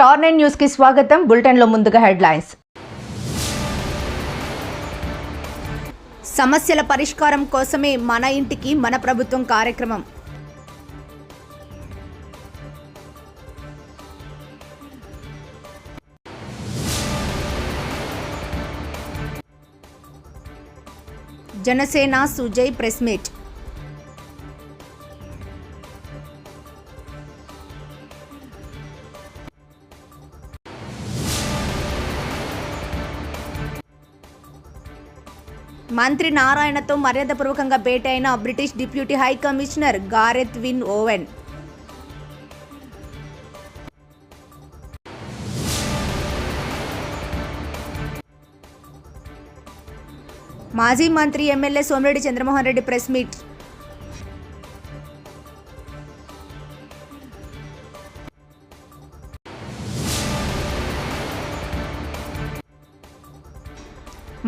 Star 9 news కి స్వాగతం. Bulletin లో ముందుగా హెడ్లైన్స్. సమస్యల పరిష్కారం కోసమే మన ఇంటికి మన ప్రభుత్వం కార్యక్రమం. Janasena Sujay press meet. మంత్రి నారాయణతో మర్యాదపూర్వకంగా భేటీ అయిన British deputy high commissioner Gareth Wynn Owen. మాజీ మంత్రి MLA Somireddy Chandramohan Reddy press meet.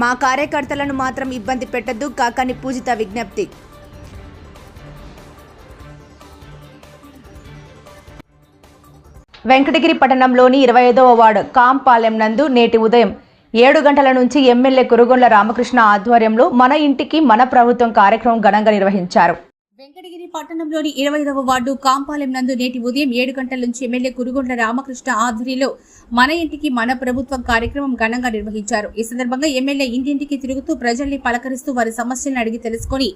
మా కార్యకర్తలను మాత్రం ఇబ్బంది పెట్టద్దు, కాకాని పూజిత విజ్ఞప్తి. వెంకటగిరి పట్టణంలోని 25వ వార్డు కాంపాలెం నందు నేటి ఉదయం 7 గంటల నుంచి ఎమ్మెల్యే కురుగొండ్ల రామకృష్ణ ఆధ్వర్యంలో మన ఇంటికి మన ప్రభుత్వం కార్యక్రమం ఘనంగా నిర్వహించారు. వెంకటగిరి పట్టణంలోని 25వ వార్డు కాంపాలెం నందు నేటి ఉదయం 7 గంటల నుంచి ఎమ్మెల్యే కురుగొండ్ల రామకృష్ణ ఆధ్వర్యంలో మన ఇంటికి మన ప్రభుత్వం కార్యక్రమం ఘనంగా నిర్వహించారు. ఈ సందర్భంగా ఎమ్మెల్యే ఇంటింటికి తిరుగుతూ ప్రజల్ని పలకరిస్తూ వారి సమస్యలను అడిగి తెలుసుకుని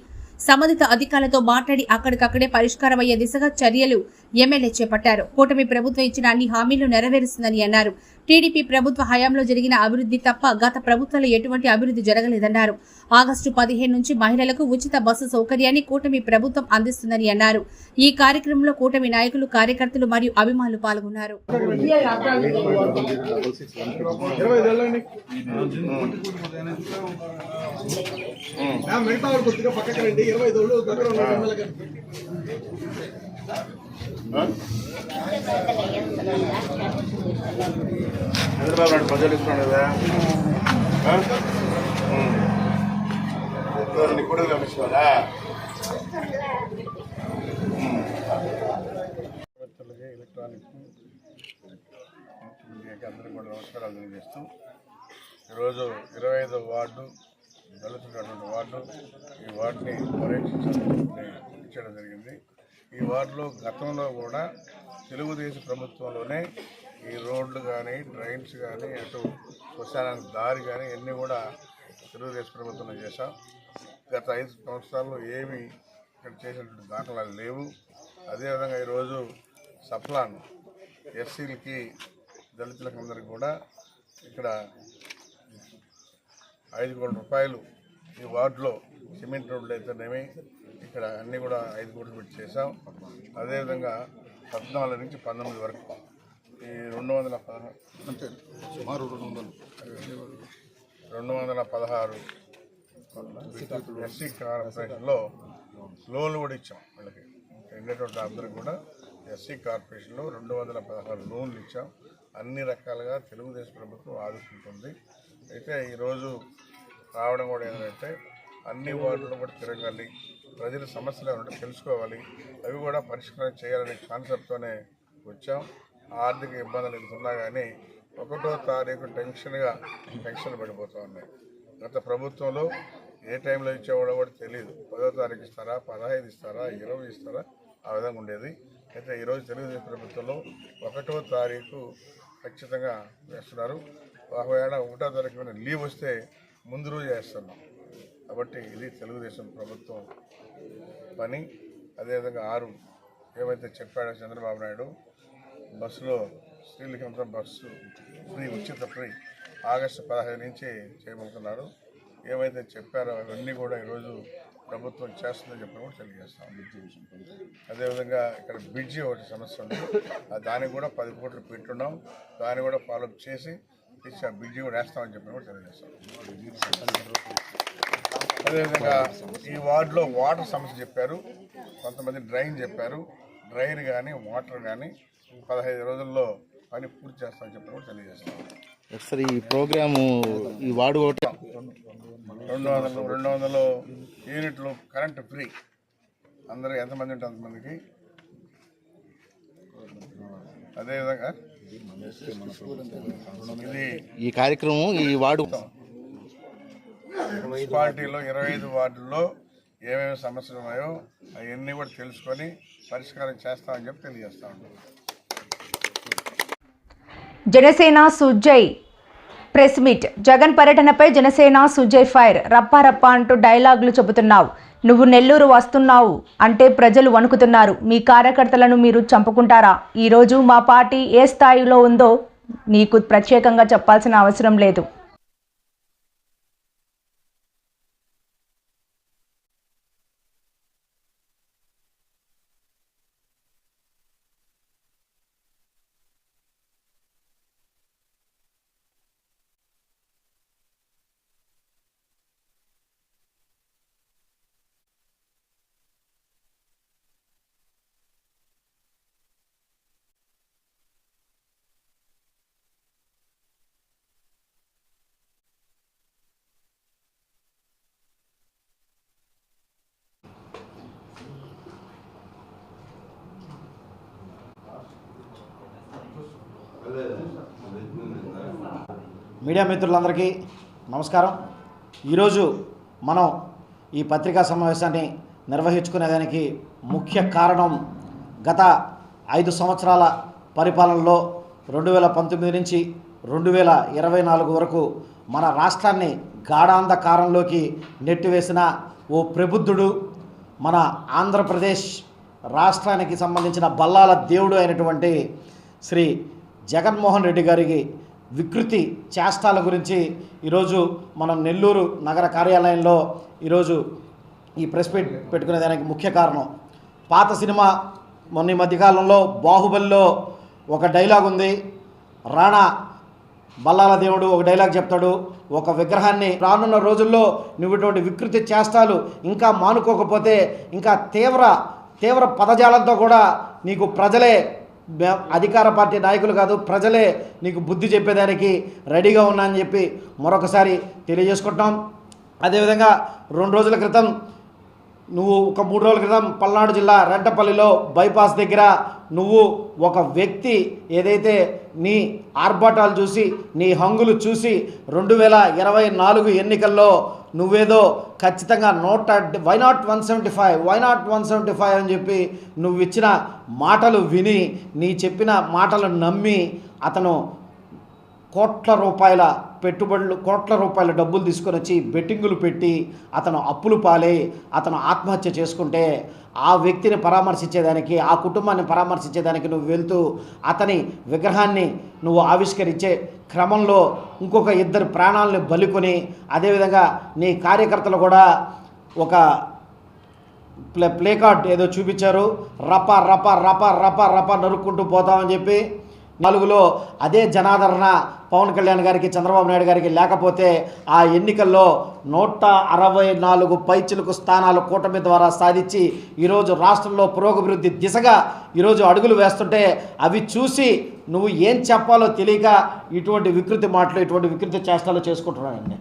సంబంధిత అధికారులతో మాట్లాడి అక్కడికక్కడే పరిష్కారమయ్యే దిశగా చర్యలు ఎమ్మెల్యే చేపట్టారు. కూటమి ప్రభుత్వం ఇచ్చిన అన్ని హామీలు నెరవేరుస్తుందని అన్నారు. టీడీపీ ప్రభుత్వ హయాంలో జరిగిన అభివృద్ధి తప్ప గత ప్రభుత్వాల్లో ఎటువంటి అభివృద్ధి జరగలేదన్నారు. ఆగస్టు 15 నుంచి మహిళలకు ఉచిత బస్సు సౌకర్యాన్ని కూటమి ప్రభుత్వం అందిస్తుందని అన్నారు. ఈ కార్యక్రమంలో కూటమి నాయకులు, కార్యకర్తలు మరియు అభిమానులు పాల్గొన్నారు. చంద్రబాబు నాయుడు ప్రజలు ఇస్తున్నాడు కదా, కూడా గమనించుకోవాలా. ఎలక్ట్రానిక్ మీడియాకి అందరూ కూడా నమస్కారాలు తెలియజేస్తూ ఈరోజు 25వ వార్డు దళితున్నటువంటి వార్డు, ఈ వార్డుని పర్యటించడం జరిగింది. ఈ వార్డులో గతంలో కూడా తెలుగుదేశం ప్రభుత్వంలోనే ఈ రోడ్లు కానీ, డ్రైన్స్ కానీ, అటు శ్మశానానికి దారి కానీ ఇవన్నీ కూడా తెలుగుదేశం ప్రభుత్వంలో చేశాం. గత 5 సంవత్సరాల్లో ఏమి ఇక్కడ చేసినటువంటి దాఖలాలు లేవు. అదేవిధంగా ఈరోజు సప్లాన్ ఎస్సీలకి, దళితులకు అందరికీ కూడా ఇక్కడ 5 కోట్ల రూపాయలు ఈ వార్డులో సిమెంట్ రోడ్లు అయితేనేమి ఇక్కడ అన్నీ కూడా 5 కోట్లు పెట్టి చేసాం. అదేవిధంగా 14 నుంచి 19 వరకు ఈ 216 ఎస్సీ కార్పొరేషన్లో లోన్లు కూడా ఇచ్చాం. వీళ్ళకి ఉండేటువంటి అందరికీ కూడా ఎస్సీ కార్పొరేషన్లో 216 లోన్లు ఇచ్చాం. అన్ని రకాలుగా తెలుగుదేశం ప్రభుత్వం ఆదుకుంటుంది. అయితే ఈరోజు రావడం కూడా ఏంటంటే అన్ని వార్డులను కూడా తిరగాలి, ప్రజల సమస్యలు ఏమంటే తెలుసుకోవాలి, అవి కూడా పరిష్కారం చేయాలనే కాన్సెప్ట్తోనే వచ్చాం. ఆర్థిక ఇబ్బందులు ఎదుగుతున్నా కానీ 1వ తారీఖు టెన్షన్ పడిపోతూ ఉన్నాయి. గత ప్రభుత్వంలో ఏ టైంలో ఇచ్చేవాడో కూడా తెలియదు. 10వ తారీఖు ఇస్తారా, 15 ఇస్తారా, 20 ఇస్తారా, ఆ విధంగా ఉండేది. అయితే ఈరోజు తెలుగుదేశం ప్రభుత్వంలో 1వ తారీఖు ఖచ్చితంగా వేస్తున్నారు. ఒకవేళ 1వ తారీఖు లీవ్ వస్తే ముందు రోజు వేస్తున్నాం. కాబట్టి ఇది తెలుగుదేశం ప్రభుత్వం పని. అదేవిధంగా 6 ఏమైతే చెప్పాడో చంద్రబాబు నాయుడు, బస్సులో స్త్రీలకి అంతా బస్సు ఫ్రీ, ఉచిత ఫ్రీ ఆగస్టు 15 నుంచి చేయబోతున్నారు. ఏమైతే చెప్పారో అవన్నీ కూడా ఈరోజు ప్రభుత్వం చేస్తుందని చెప్పి కూడా తెలియజేస్తాం. అదేవిధంగా ఇక్కడ బ్రిడ్జి ఒకటి సమస్య ఉంది, దానికి కూడా 10 కోట్లు పెట్టున్నాం. దాన్ని కూడా ఫాలోఅప్ చేసి ఆ బ్రిడ్జి కూడా వేస్తామని చెప్పి కూడా తెలియజేస్తాం. అదేవిధంగా ఈ వార్డులో వాటర్ సమస్య చెప్పారు, కొంతమంది డ్రైన్ చెప్పారు. డ్రైన్ కానీ, వాటర్ కానీ 15 రోజుల్లో పని పూర్తి చేస్తామని చెప్పి కూడా తెలియజేస్తాం. సార్ ఈ ప్రోగ్రాము ఈ వార్డు ఒకటి 200 యూనిట్లు కరెంటు ఫ్రీ. అందరూ ఎంతమంది ఉంటే అంతమందికి. అదేవిధంగా ఇది ఈ కార్యక్రమం ఈ వార్డు మున్సిపాలిటీలో 25 వార్డుల్లో ఏమేమి సమస్యలు ఉన్నాయో అవన్నీ కూడా తెలుసుకొని పరిష్కారం చేస్తామని చెప్పి తెలియజేస్తా ఉంటాం. Janasena Sujay press meet. జగన్ పర్యటనపై జనసేన సుజయ్ ఫైర్. రప్పా రప్పా అంటూ డైలాగులు చెబుతున్నావు. నువ్వు నెల్లూరు వస్తున్నావు అంటే ప్రజలు వణుకుతున్నారు. మీ కార్యకర్తలను మీరు చంపుకుంటారా? ఈరోజు మా పార్టీ ఏ స్థాయిలో ఉందో నీకు ప్రత్యేకంగా చెప్పాల్సిన అవసరం లేదు. మీడియా మిత్రులందరికీ నమస్కారం. ఈరోజు మనం ఈ పత్రికా సమావేశాన్ని నిర్వహించుకునేదానికి ముఖ్య కారణం గత 5 సంవత్సరాల పరిపాలనలో 2019 నుంచి 2024 వరకు మన రాష్ట్రాన్ని గాఢాంధకారంలోకి నెట్టివేసిన ఓ ప్రబుద్ధుడు, మన ఆంధ్రప్రదేశ్ రాష్ట్రానికి సంబంధించిన బల్లాల దేవుడు అయినటువంటి శ్రీ జగన్మోహన్ రెడ్డి గారికి వికృతి చేష్టాల గురించి ఈరోజు మనం నెల్లూరు నగర కార్యాలయంలో ఈరోజు ఈ ప్రెస్ మీట్ పెట్టుకునేదానికి ముఖ్య కారణం, పాత సినిమా మొన్న మధ్యకాలంలో బాహుబలిలో ఒక డైలాగ్ ఉంది. రాణా బల్లాల దేవుడు ఒక డైలాగ్ చెప్తాడు, ఒక విగ్రహాన్ని రానున్న రోజుల్లో నువ్వు ఇటువంటి వికృతి చేష్టాలు ఇంకా మానుకోకపోతే ఇంకా తీవ్ర పదజాలంతో కూడా నీకు ప్రజలే, అధికార పార్టీ నాయకులు కాదు ప్రజలే నీకు బుద్ధి చెప్పేదానికి రెడీగా ఉన్నా అని చెప్పి మరొకసారి తెలియజేసుకుంటాం. అదేవిధంగా 2 రోజుల క్రితం నువ్వు ఒక 3 రోజుల క్రితం పల్నాడు జిల్లా రెంటపల్లిలో బైపాస్ దగ్గర నువ్వు ఒక వ్యక్తి ఏదైతే నీ ఆర్భాటాలు చూసి నీ హంగులు చూసి 2024 ఎన్నికల్లో నువ్వేదో ఖచ్చితంగా వై నాట్ 175 అని చెప్పి నువ్వు ఇచ్చిన మాటలు విని నీ చెప్పిన మాటలు నమ్మి అతను కోట్ల రూపాయల డబ్బులు తీసుకొని వచ్చి బెట్టింగులు పెట్టి అతను అప్పులు పాలై అతను ఆత్మహత్య చేసుకుంటే ఆ వ్యక్తిని పరామర్శించేదానికి, ఆ కుటుంబాన్ని పరామర్శించేదానికి నువ్వు వెళ్తూ అతని విగ్రహాన్ని నువ్వు ఆవిష్కరించే క్రమంలో ఇంకొక 2 ప్రాణాలను బలికొని, అదేవిధంగా నీ కార్యకర్తలు కూడా ఒక ప్లే కార్డ్ ఏదో చూపించారు, రపా రపా రపా రపా రపా నరుక్కుంటూ పోతామని చెప్పి. 4లో అదే జనాదరణ పవన్ కళ్యాణ్ గారికి, చంద్రబాబు నాయుడు గారికి లేకపోతే ఆ ఎన్నికల్లో 164 పైచిలుకు స్థానాలు కూటమి ద్వారా సాధించి ఈరోజు రాష్ట్రంలో పురోగభివృద్ధి దిశగా ఈరోజు అడుగులు వేస్తుంటే అవి చూసి నువ్వు ఏం చెప్పాలో తెలియక ఇటువంటి వికృతి మాటలు, ఇటువంటి వికృతి చేష్టాలు చేసుకుంటున్నానండి.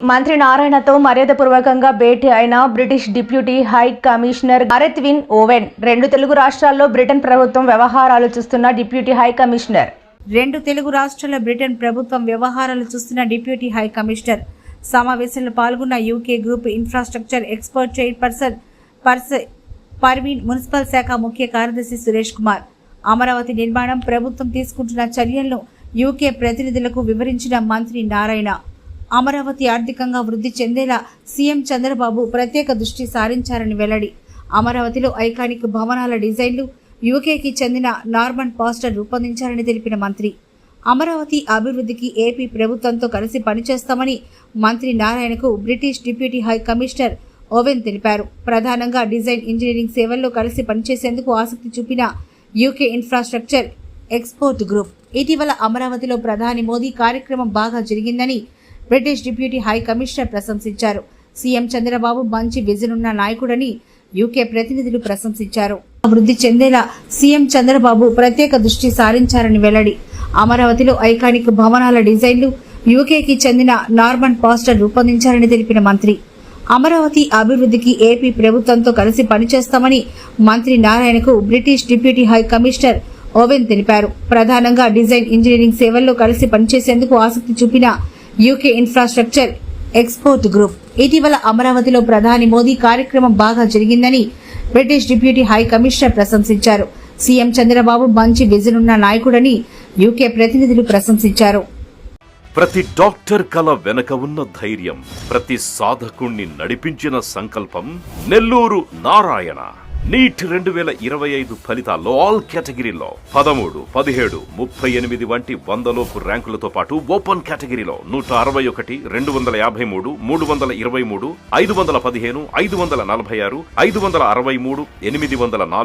మంత్రి నారాయణతో మర్యాదపూర్వకంగా భేటీ అయిన British deputy high commissioner Gareth Wynn Owen. 2 తెలుగు రాష్ట్రాల్లో బ్రిటన్ ప్రభుత్వం వ్యవహారాలు చూస్తున్న డిప్యూటీ హై కమిషనర్. 2 తెలుగు రాష్ట్రాల బ్రిటన్ ప్రభుత్వం వ్యవహారాలు చూస్తున్న డిప్యూటీ హై కమిషనర్ సమావేశంలో పాల్గొన్న UK group infrastructure expert chairperson Parveen, municipal శాఖ ముఖ్య కార్యదర్శి సురేష్ కుమార్ అమరావతి నిర్మాణం ప్రభుత్వం తీసుకుంటున్న చర్యలను యూకే ప్రతినిధులకు వివరించిన మంత్రి నారాయణ అమరావతి ఆర్థికంగా వృద్ధి చెందేలా సీఎం చంద్రబాబు ప్రత్యేక దృష్టి సారించారని వెల్లడి. అమరావతిలో ఐకానిక్ భవనాల డిజైన్లు యూకేకి చెందిన నార్మన్ పాస్టర్ రూపొందించారని తెలిపిన మంత్రి అమరావతి అభివృద్ధికి ఏపీ ప్రభుత్వంతో కలిసి పనిచేస్తామని మంత్రి నారాయణకు British deputy high commissioner Owen తెలిపారు. ప్రధానంగా డిజైన్ ఇంజనీరింగ్ సేవల్లో కలిసి పనిచేసేందుకు ఆసక్తి చూపిన యూకే ఇన్ఫ్రాస్ట్రక్చర్ ఎక్స్పోర్ట్ గ్రూప్ ఇటీవల అమరావతిలో ప్రధాని మోదీ కార్యక్రమం బాగా జరిగిందని బ్రిటిష్ డిప్యూటీ హై కమిషనర్ ప్రశంసించారు. సీఎం చంద్రబాబు మంచి విజన్ ఉన్న నాయకుడని యూకే ప్రతినిధులు ప్రశంసించారు. అభివృద్ధి చెందేలా సీఎం చంద్రబాబు ప్రత్యేక దృష్టి సారించారని వెల్లడి. అమరావతిలో ఐకానిక్ భవనాల డిజైన్లు యూకేకి చెందిన నార్మన్ పాస్టర్ రూపొందించారని తెలిపిన మంత్రి అమరావతి అభివృద్ధికి ఏపీ ప్రభుత్వంతో కలిసి పనిచేస్తామని మంత్రి నారాయణకు British deputy high commissioner Owen తెలిపారు. ప్రధానంగా డిజైన్ ఇంజనీరింగ్ సేవల్లో కలిసి పనిచేసేందుకు ఆసక్తి చూపిన యూకే ఇన్ఫ్రాస్ట్రక్చర్ ఎక్స్పోర్ట్ గ్రూప్ ఇటీవల అమరావతిలో ప్రధాని మోదీ కార్యక్రమం బాగా జరిగిందని బ్రిటిష్ డిప్యూటీ హై కమిషనర్ ప్రశంసించారు. సీఎం చంద్రబాబు మంచి విజన్ ఉన్న నాయకుడని యూకే ప్రతినిధులు ప్రశంసించారు. ప్రతి డాక్టర్ కల వెనక ఉన్న ధైర్యం, ప్రతి సాధకుణ్ణి నడిపించిన సంకల్పం నెల్లూరు నారాయణ. నీట్ 2025 ఫలితాల్లో ఆల్ కేటగిరీలో 13, 17, 38 వంటి 100లోపు ర్యాంకులతో పాటు ఓపెన్ కేటగిరీలో 161, 253, 323, 515, 546, 563, 804,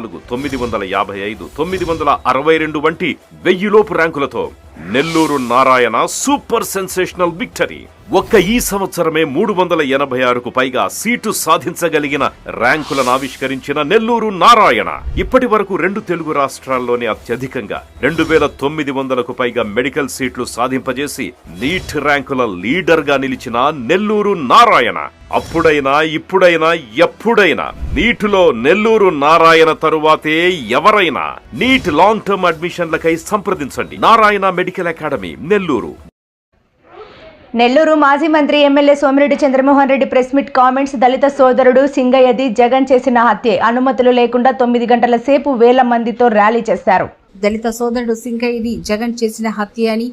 955, 962 వంటి 1000లోపు ర్యాంకులతో Nellore Narayana super sensational victory. ఒక్క ఈ సంవత్సరమే 386కు పైగా సీటు సాధించగలిగిన ర్యాంకులను ఆవిష్కరించిన నెల్లూరు నారాయణ ఇప్పటి వరకు 2 తెలుగు రాష్ట్రాల్లోనే అత్యధికంగా 2900కు పైగా మెడికల్ సీట్లు సాధింపజేసి నీట్ ర్యాంకుల లీడర్ గా నిలిచిన నెల్లూరు నారాయణ అప్పుడైనా ఇప్పుడైనా ఎప్పుడైనా నీటిలో నెల్లూరు నారాయణ తరువాతే ఎవరైనా. నీట్ లాంగ్ టర్మ్ అడ్మిషన్లకై సంప్రదించండి. Narayana medical academy, Nellore. నెల్లూరు మాజీ మంత్రి MLA Somireddy Chandramohan Reddy press meet comments. దళిత సోదరుడు సింగయ్యది జగన్ చేసిన హత్యే. అనుమతులు లేకుండా 9 గంటల సేపు వేల మందితో ర్యాలీ చేశారు. దళిత సోదరుడు సింగయ్యది జగన్ చేసిన హత్య అని,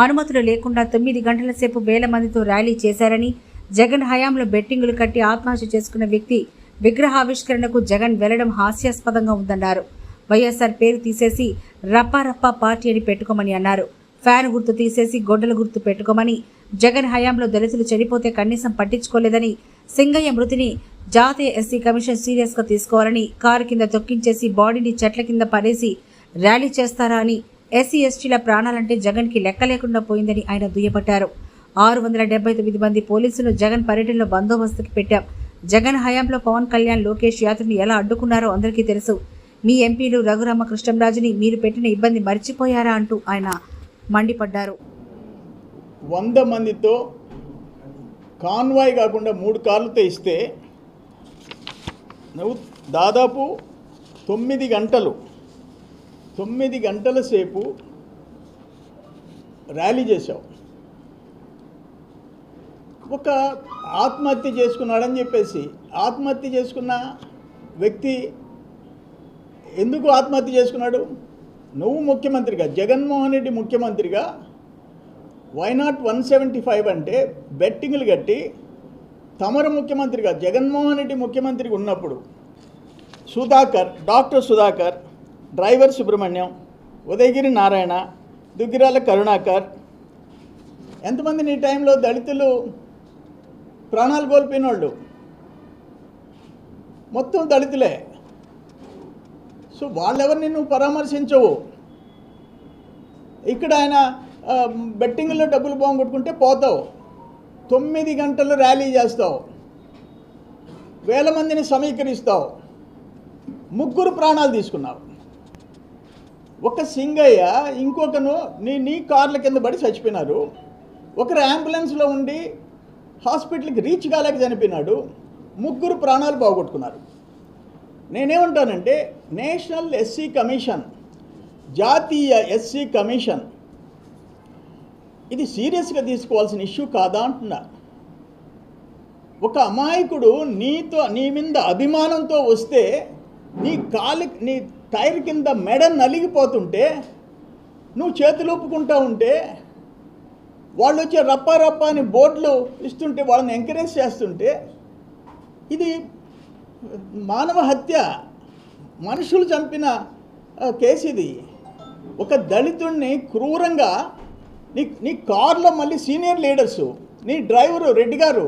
అనుమతులు లేకుండా 9 గంటల సేపు వేల మందితో ర్యాలీ చేశారని, జగన్ హయాంలో బెట్టింగులు కట్టి ఆత్మహత్య చేసుకున్న వ్యక్తి విగ్రహావిష్కరణకు జగన్ వెళ్లడం హాస్యాస్పదంగా ఉందన్నారు. వైఎస్ఆర్ పేరు తీసేసి రప్పారప్ప పార్టీ అని పెట్టుకోమని అన్నారు. ఫ్యాన్ గుర్తు తీసేసి గొడ్డల గుర్తు పెట్టుకోమని, జగన్ హయాంలో దళితులు చనిపోతే కనీసం పట్టించుకోలేదని, సింగయ్య మృతిని జాతీయ ఎస్సీ కమిషన్ సీరియస్ గా తీసుకోవాలని, కారు కింద తొక్కించేసి బాడీని చెట్ల కింద పడేసి ర్యాలీ చేస్తారా అని, ఎస్సీ ఎస్టీల ప్రాణాలంటే జగన్ కి లెక్క లేకుండా పోయిందని ఆయన దుయ్యబట్టారు. 679 మంది పోలీసులు జగన్ పర్యటనలో బందోబస్తుకి పెట్టాం. జగన్ హయాంలో పవన్ కళ్యాణ్, లోకేష్ యాత్రను ఎలా అడ్డుకున్నారో అందరికీ తెలుసు. మీ ఎంపీలు రఘురామకృష్ణంరాజుని మీరు పెట్టిన ఇబ్బంది మర్చిపోయారా అంటూ ఆయన మండిపడ్డారు. 100 మందితో కాన్వాయ్ కాకుండా 3 కార్లతో ఇస్తే నువ్వు దాదాపు 9 గంటల సేపు ర్యాలీ చేశావు. ఒక ఆత్మహత్య చేసుకున్నాడని చెప్పేసి, ఆత్మహత్య చేసుకున్న వ్యక్తి ఎందుకు ఆత్మహత్య చేసుకున్నాడు? నువ్వు ముఖ్యమంత్రిగా, జగన్మోహన్ రెడ్డి ముఖ్యమంత్రిగా వైనాట్ 175 అంటే బెట్టింగ్లు కట్టి తమరు ముఖ్యమంత్రిగా, జగన్మోహన్ రెడ్డి ముఖ్యమంత్రిగా ఉన్నప్పుడు డాక్టర్ సుధాకర్, డ్రైవర్ సుబ్రహ్మణ్యం, ఉదయగిరి నారాయణ, దుగ్గిరాల కరుణాకర్, ఎంతమంది నీ టైంలో దళితులు ప్రాణాలు కోల్పోయిన వాళ్ళు మొత్తం దళితులే. సో వాళ్ళెవరిని నువ్వు పరామర్శించవు. ఇక్కడ ఆయన బెట్టింగ్లో డబ్బులు పోగొట్టుకుంటే పోతావు. 9 గంటలు ర్యాలీ చేస్తావు, వేల మందిని సమీకరిస్తావు, 3 ప్రాణాలు తీసుకున్నావు. ఒక సింగయ్య, ఇంకొకను నీ కార్ల కింద పడి చచ్చిపోయినారు. ఒకరు అంబులెన్స్లో ఉండి హాస్పిటల్కి రీచ్ కాలేక చనిపోయినాడు. 3 ప్రాణాలు పోగొట్టుకున్నారు. నేనేమంటానంటే నేషనల్ ఎస్సీ కమిషన్, జాతీయ ఎస్సీ కమిషన్ ఇది సీరియస్గా తీసుకోవాల్సిన ఇష్యూ కాదా అంటున్నా. ఒక అమాయకుడు నీ మీద అభిమానంతో వస్తే నీ టైర్ కింద మెడ నలిగిపోతుంటే నువ్వు చేతులు ఒప్పుకుంటూ ఉంటే, వాళ్ళు వచ్చే రప్పా అని బోర్డులు ఇస్తుంటే వాళ్ళని ఎంకరేజ్ చేస్తుంటే, ఇది మానవ హత్య, మనుషులు చంపిన కేసు ఇది. ఒక దళితుడిని క్రూరంగా నీ కార్లో మళ్ళీ సీనియర్ లీడర్సు, నీ డ్రైవరు రెడ్డి గారు,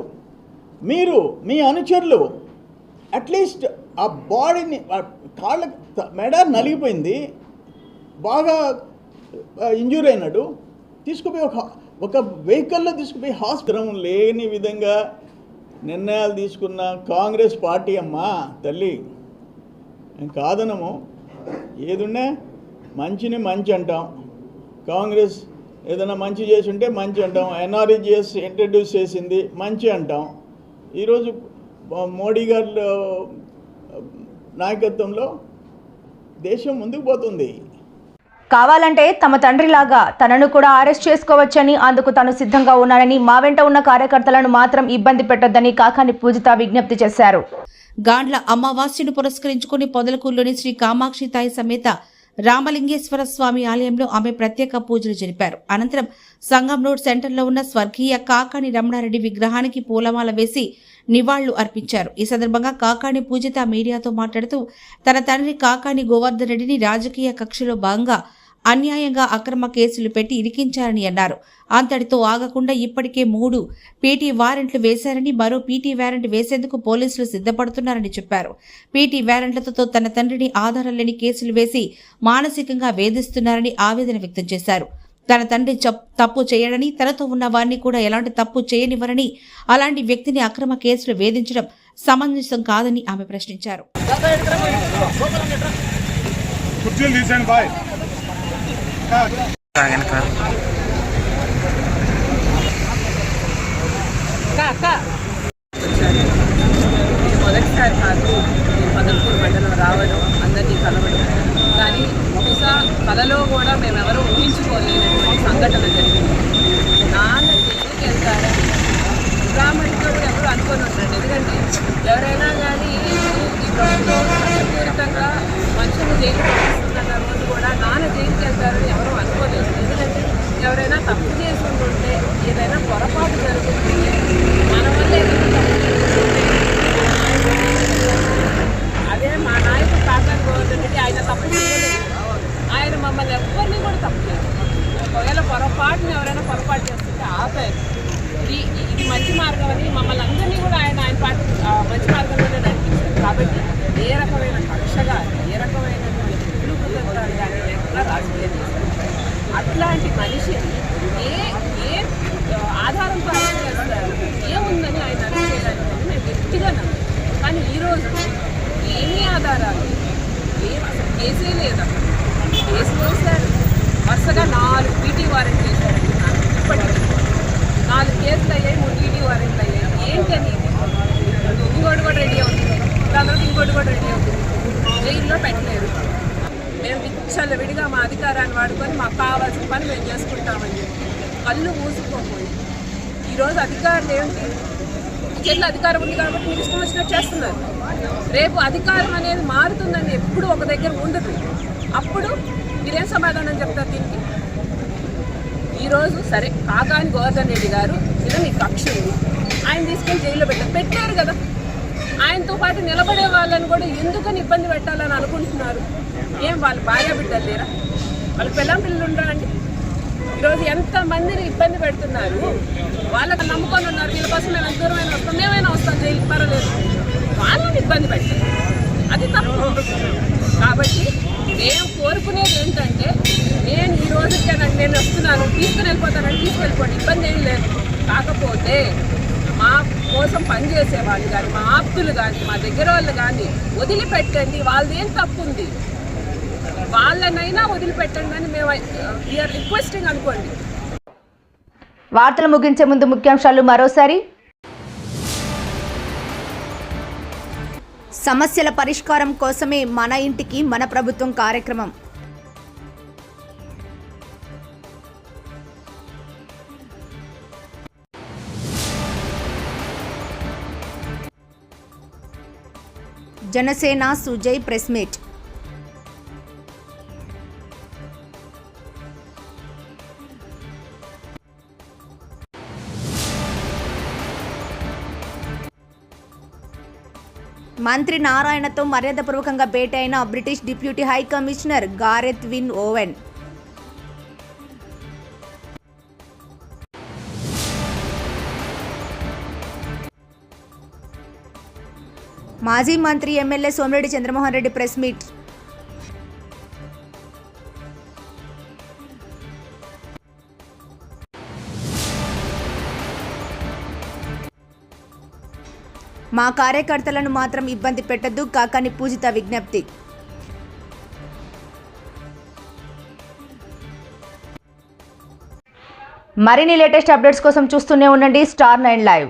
మీరు మీ అనుచరులు అట్లీస్ట్ ఆ బాడీని, కాళ్ళ మెడ నలిగిపోయింది, బాగా ఇంజూర్ అయినాడు, తీసుకుపోయి ఒక వెహికల్లో తీసుకుపోయి హాస్పిటల్ లేని విధంగా నిర్ణయాలు తీసుకున్న కాంగ్రెస్ పార్టీ అమ్మా తల్లి. మేము కాదనము, ఏదున్నా మంచిని మంచి అంటాం. కాంగ్రెస్ ఏదైనా మంచి చేసి ఉంటే మంచి అంటాం. ఎన్ఆర్ఈజిఎస్ ఇంట్రడ్యూస్ చేసింది మంచి అంటాం. ఈరోజు మోడీ గారి నాయకత్వంలో దేశం ముందుకు పోతుంది. కావాలంటే తమ తండ్రిలాగా తనను కూడా అరెస్ట్ చేసుకోవచ్చని, అందుకు తాను సిద్ధంగా ఉన్నానని, మా వెంట ఉన్న కార్యకర్తలను మాత్రం ఇబ్బంది పెట్టొద్దని కాకాని పూజిత విజ్ఞప్తి చేశారు. గాండ్ల అమావాస్యను పురస్కరించుకుని పొదలకూరులోని శ్రీ కామాక్షి తాయి సమేత రామలింగేశ్వర స్వామి ఆలయంలో ఆమె ప్రత్యేక పూజలు జరిపారు. అనంతరం సంగం రోడ్ సెంటర్లో ఉన్న స్వర్గీయ కాకాని రమణారెడ్డి విగ్రహానికి పూలమాల వేసి నివాళులు అర్పించారు. ఈ సందర్భంగా కాకాని పూజిత మీడియాతో మాట్లాడుతూ తన తండ్రి కాకాని గోవర్ధన్ రెడ్డిని రాజకీయ కక్షలో భాగంగా అన్యాయంగా అక్రమ కేసులు పెట్టి ఇరికించారని అన్నారు. అంతటితో ఆగకుండా ఇప్పటికే 3 పీటీ వారెంట్లు వేశారని, మరో పీటీ వారెంట్ వేసేందుకు పోలీసులు సిద్ధపడుతున్నారని చెప్పారు. పీటీ వారెంట్లతో తన తండ్రిని ఆధారం లేని కేసులు వేసి మానసికంగా వేధిస్తున్నారని ఆవేదన వ్యక్తం చేశారు. తన తండ్రి తప్పు చేయడని, తనతో ఉన్న వారిని కూడా ఎలాంటి తప్పు చేయనివ్వరని, అలాంటి వ్యక్తిని అక్రమ కేసులు వేధించడం సమంజసం కాదని ఆమె ప్రశ్నించారు. మొదటిసారి కాదు పొదలకూరు మండలం రావడం, అందరినీ కలవడం, కానీ బహుశా కలలో కూడా మేమెవరూ ఊహించుకోలేనటువంటి సంఘటన జరిగింది. నాన్న జైలుకి వెళ్తారని బ్రాహ్మణితో కూడా ఎవరు అనుకొని ఉంటారండి. ఎందుకంటే ఎవరైనా కానీ ఈ ప్రభుత్వం పూరితంగా మనుషులు జైలు పంపిస్తున్న రోజు కూడా నాన్న జైలుకి వెళ్తారని ఎవరూ అనుకోలేదు. ఎందుకంటే ఎవరైనా తప్పు చేసి ఉంటుంటే, ఏదైనా పొరపాటు జరుగుతుంటే, మన వల్ల ఏదైనా తప్పు జరుగుతుంటే, అదే మా నాయకుడు కాకాని గోవర్ధన్ రెడ్డి ఆయన తప్పు చేయలేదు. ఆయన మమ్మల్ని ఎవరిని కూడా తప్పు చేయలేదు. ఒకవేళ పొరపాటుని ఎవరైనా పొరపాటు చేస్తుంటే ఆపారు. ఇది మంచి మార్గం అని మమ్మల్ని అందరినీ కూడా ఆయన పార్టీ మంచి మార్గంలోనే నడిపించారు. కాబట్టి ఏ రకమైన కక్ష కానీ, ఏ రకమైనటువంటి కుటుంబాలు కానీ లేకుండా రాజకీయం చేశారు. అట్లాంటి మనిషిని ఏ ఆధారంతో అరెస్ట్ చేస్తారు, ఏముందని ఆయన అరెస్ట్ చేయడానికి మేము గట్టిగా నమ్మాం. కానీ ఈరోజు ఏమీ ఆధారాలు అసలు కేసే లేదా, కేసు వేశారు. వరుసగా 4 పీటీ వారెంట్ చేశారండి. ఇప్పటికీ 4 కేసులు అయ్యాయి, 3 పీటీ వారెంట్లు అయ్యాయి. ఏంటని ఇంకోటి కూడా రెడీ అవుతుంది, దాని ఇంకోటి కూడా రెడీ అవుతుంది. జైల్లో పెట్టలేరు. మేము విచ్చలు విడిగా మా అధికారాన్ని వాడుకొని మాకు కావాల్సిన పని మేము చేసుకుంటామని చెప్పి కళ్ళు మూసుకుపోయి ఈరోజు అధికారులు ఏమిటి, చేతిలో అధికారం ఉంది కాబట్టి మీకు ఇష్టం వచ్చినట్టు చేస్తున్నారు. రేపు అధికారం అనేది మారుతుందని ఎప్పుడు ఒక దగ్గర ఉండదు. అప్పుడు మీరేం సమాధానం చెప్తారు దీనికి? ఈరోజు సరే కాకాని గోవర్ధన్ రెడ్డి గారు మీద మీకు కక్ష ఉంది, ఆయన తీసుకొని జైల్లో పెట్టారు కదా. ఆయనతో పాటు నిలబడే వాళ్ళని కూడా ఎందుకని ఇబ్బంది పెట్టాలని అనుకుంటున్నారు? ఏం వాళ్ళ భార్య బిడ్డలు లేరా? వాళ్ళ పిల్లలు ఉండరండి. ఈరోజు ఎంతమందిని ఇబ్బంది పెడుతున్నారు, వాళ్ళకి నమ్ముకొని ఉన్నారు. వీళ్ళ కోసం మేము ఎంత దూరమైనా వస్తాం, మేమైనా వస్తాం, జైలుకి పర్వాలేదు. వాళ్ళని ఇబ్బంది పెట్టారు, అది తప్పు. కాబట్టి మేము కోరుకునేది ఏంటంటే, నేను ఈ రోజుకి నేను వస్తున్నాను, తీసుకుని వెళ్ళిపోతానని తీసుకెళ్ళిపోండి, ఇబ్బంది ఏం లేదు. కాకపోతే మా కోసం పనిచేసే వాళ్ళు కానీ, మా ఆప్తులు కానీ, మా దగ్గర వాళ్ళు కానీ వదిలిపెట్టండి. వాళ్ళది ఏం తప్పు ఉంది, వాళ్ళనైనా వదిలిపెట్టండి అని మేము వీఆర్ రిక్వెస్టింగ్ అనుకోండి. వార్తలు ముగించే ముందు ముఖ్యాంశాలు మరోసారి. సమస్యల పరిష్కారం కోసమే మన ఇంటికి మన ప్రభుత్వం కార్యక్రమం. Janasena Sujay press meet. మంత్రి నారాయణతో మర్యాదపూర్వకంగా భేటీ అయిన British deputy high commissioner Gareth Wynn Owen. మాజీ మంత్రి MLA Somireddy Chandramohan Reddy press meet. మా కార్యకర్తలను మాత్రం ఇబ్బంది పెట్టద్దు, కాకాని పూజిత విజ్ఞప్తి. మరిన్ని లేటెస్ట్ అప్డేట్స్ కోసం చూస్తూనే ఉండండి స్టార్ 9 లైవ్.